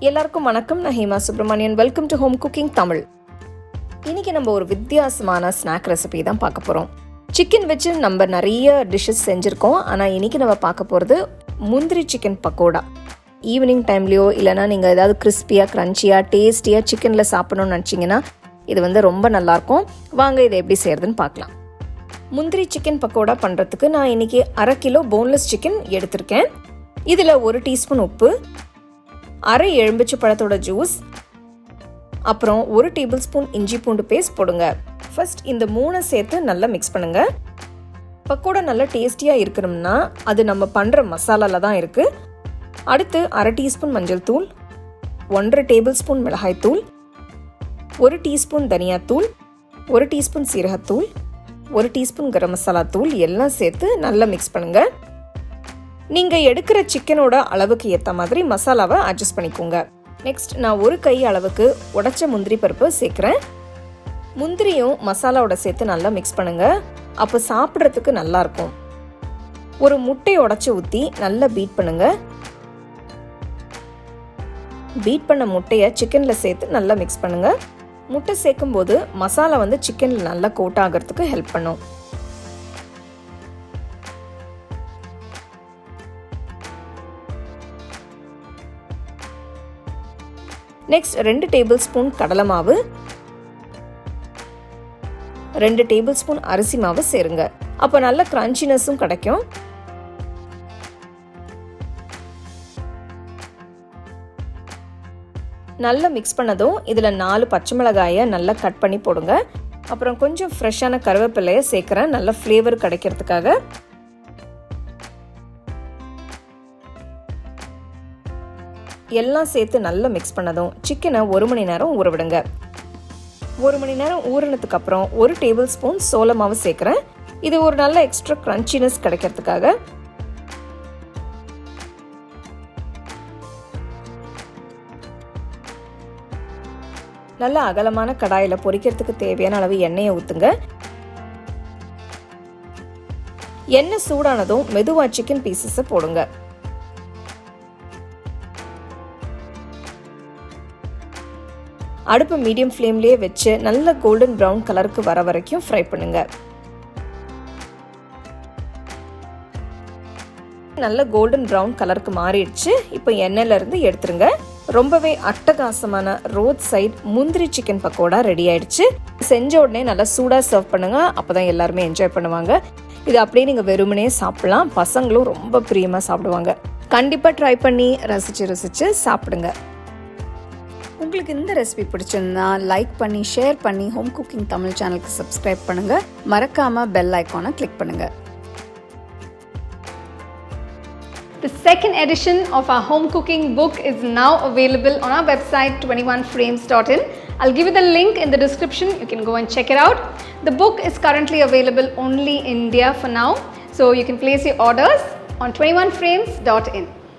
எல்லாருக்கும் வணக்கம். நான் Hema Subramanian. Welcome to home cooking Tamil. இன்றைக்கி நம்ம ஒரு வித்தியாசமான ஸ்நாக் ரெசிபி தான் பார்க்க போகிறோம். சிக்கன் வச்சு நம்ம நிறைய டிஷ்ஷஸ் செஞ்சுருக்கோம். ஆனால் இன்றைக்கி நம்ம பார்க்க போகிறது முந்திரி சிக்கன் பக்கோடா. ஈவினிங் டைம்லேயோ இல்லைனா நீங்கள் ஏதாவது கிறிஸ்பியாக க்ரன்ச்சியாக டேஸ்டியாக சிக்கனில் சாப்பிடணும்னு நினச்சிங்கன்னா இது ரொம்ப நல்லாயிருக்கும். வாங்க இதை எப்படி செய்கிறதுன்னு பார்க்கலாம். முந்திரி சிக்கன் பக்கோடா பண்ணுறதுக்கு நான் இன்றைக்கி 1/2 கிலோ போன்லெஸ் சிக்கன் எடுத்திருக்கேன். இதில் 1 டீஸ்பூன் உப்பு, 1/2 எலுமிச்சை பழத்தோட ஜூஸ், அப்புறம் 1 டேபிள் ஸ்பூன் இஞ்சி பூண்டு பேஸ்ட் போடுங்க. ஃபர்ஸ்ட் இந்த 3 சேர்த்து நல்லா மிக்ஸ் பண்ணுங்க. பக்கோடா நல்லா டேஸ்டியாக இருக்கணும்னா அது நம்ம பண்ணுற மசாலாவில் தான் இருக்குது. அடுத்து 1/2 டீஸ்பூன் மஞ்சள் தூள், 1/2 டேபிள் ஸ்பூன் மிளகாய் தூள், 1 டீஸ்பூன் தனியாத்தூள், 1 டீஸ்பூன் சீரகத்தூள், 1 டீஸ்பூன் கரம் மசாலா தூள் எல்லாம் சேர்த்து நல்லா மிக்ஸ் பண்ணுங்க. நீங்கள் எடுக்கிற சிக்கனோட அளவுக்கு ஏற்ற மாதிரி மசாலாவை அட்ஜஸ்ட் பண்ணிக்கோங்க. நெக்ஸ்ட் நான் 1 கை அளவுக்கு உடைச்ச முந்திரி பருப்பு சேர்க்குறேன். முந்திரியும் மசாலாவோட சேர்த்து நல்லா மிக்ஸ் பண்ணுங்க. அப்போ சாப்பிட்றதுக்கு நல்லாயிருக்கும். ஒரு முட்டையை உடைச்சி ஊற்றி நல்லா பீட் பண்ணுங்க. பீட் பண்ண முட்டையை சிக்கனில் சேர்த்து நல்லா மிக்ஸ் பண்ணுங்க. முட்டை சேர்க்கும் போது மசாலா சிக்கனில் நல்லா கோட் ஆகிறதுக்கு ஹெல்ப் பண்ணும். நெக்ஸ்ட் 2 டேபிள் ஸ்பூன் கடலை மாவு, 2 டேபிள் ஸ்பூன் அரிசி மாவு சேருங்க. அப்போ நல்ல கிரன்ச்சினஸும் கிடைக்கும். நல்லா மிக்ஸ் பண்ணதும் இதில் 4 பச்சை மிளகாயை நல்லா கட் பண்ணி போடுங்க. அப்புறம் கொஞ்சம் ஃப்ரெஷ்ஷான கருவேப்பிலையை சேர்க்குறேன், நல்ல ஃப்ளேவர் கிடைக்கிறதுக்காக. எல்லாம் சேர்த்து நல்லா மிக்ஸ் பண்ணதும் சிக்கனை 1 மணி நேரம் ஊற விடுங்க. 1 மணி நேரம் ஊறினதுக்கு அப்புறம் 1 டேபிள் ஸ்பூன் சோள மாவு சேர்க்குறேன். இது ஒரு நல்ல எக்ஸ்ட்ரா கிரன்ச்சினஸ் கிடைக்கிறதுக்காக. நல்ல அகலமான கடாயில் பொரிக்கிறதுக்கு தேவையான அளவு எண்ணெயை ஊற்றுங்க. எண்ணெய் சூடானதும் மெதுவா சிக்கன் பீசஸை போடுங்க. அடுப்பு மீடியம் ஃப்ளேம்லேயே வச்சு நல்ல கோல்டன் ப்ரௌன் கலருக்கு வர வரைக்கும் ஃப்ரை பண்ணுங்க. நல்ல கோல்டன் ப்ரௌன் கலருக்கு மாறிடுச்சு. இப்போ எண்ணெயிலேருந்து எடுத்துருங்க. ரொம்பவே அட்டகாசமான ரோட் சைட் முந்திரி சிக்கன் பக்கோடா ரெடி ஆயிடுச்சு. செஞ்ச உடனே நல்லா சூடாக சர்வ் பண்ணுங்க. அப்போ தான் எல்லாருமே என்ஜாய் பண்ணுவாங்க. இது அப்படியே நீங்கள் வெறுமனே சாப்பிடலாம். பசங்களும் ரொம்ப பிரியமாக சாப்பிடுவாங்க. கண்டிப்பாக ட்ரை பண்ணி ரசித்து சாப்பிடுங்க. உங்களுக்கு இந்த ரெசிபி பிடிச்சிருந்தா லைக் பண்ணி ஷேர் பண்ணி ஹோம் குக்கிங் தமிழ் சேனலுக்கு சப்ஸ்கிரைப் பண்ணுங்க. மறக்காம பெல் ஐகானை கிளிக் பண்ணுங்க. The second edition of our home cooking book is now available on our website 21frames.in. I'll give you the link in the description. You can go and check it out. The book is currently available only in India for now, so you can place your orders on 21frames.in.